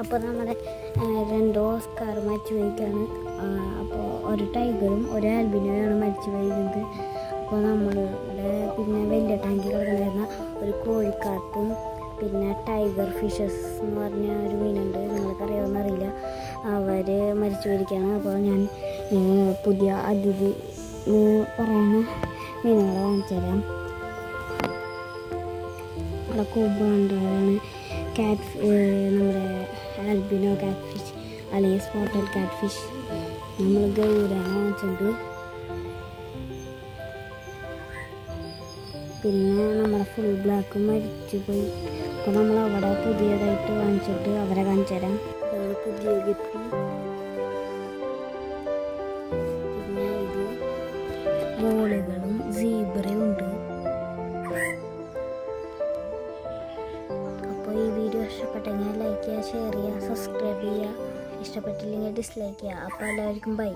അപ്പോൾ നമ്മുടെ 2 ഓസ്കാർ മരിച്ചു പോയിക്കാണ്. അപ്പോൾ ഒരു ടൈഗറും ഒരു ആൽബിനോയാണ് മരിച്ചു പോയിരുന്നത്. അപ്പോൾ നമ്മളുടെ പിന്നെ വലിയ ടാങ്കിൽ കിടക്കുന്ന ഒരു കോഴിക്കാട്ടും പിന്നെ ടൈഗർ ഫിഷസ് എന്ന് പറഞ്ഞ ഒരു മീനുണ്ട്, നിങ്ങൾക്കറിയാമെന്ന് അറിയില്ല, അവർ മരിച്ചു പോയിരിക്കുകയാണ്. അപ്പോൾ ഞാൻ പുതിയ അതിഥി പറയുന്ന മീനുകളെ കാണിച്ചു തരാം. അവിടെ കൂബാണ്ടാണ് നമ്മുടെ ആൽബിനോ കാറ്റ് ഫിഷ് അല്ലെങ്കിൽ സ്പോട്ടഡ് കാറ്റ് ഫിഷ്. നമ്മൾ ഗൗരാണ് വാങ്ങിച്ചിട്ടുണ്ട്. പിന്നെ നമ്മുടെ ഫുൾ ബ്ലാക്ക് മരിച്ചു പോയി. അപ്പോൾ നമ്മൾ അവിടെ പുതിയതായിട്ട് വാങ്ങിച്ചിട്ട് അവരെ കാണിച്ചു തരാം. പുതിയ ഗപ്പി. പിന്നെ ഇത് മോളുകളും സീബ്രയും ഉണ്ട്. അപ്പോൾ ഈ വീഡിയോ ഇഷ്ടപ്പെട്ടെങ്കിൽ ലൈക്ക് ചെയ്യുക, ഷെയർ ചെയ്യുക, സബ്സ്ക്രൈബ് ചെയ്യുക. ഇഷ്ടപ്പെട്ടില്ലെങ്കിൽ ഡിസ്ലൈക്ക് ചെയ്യുക. അപ്പോൾ എല്ലാവർക്കും ബൈ.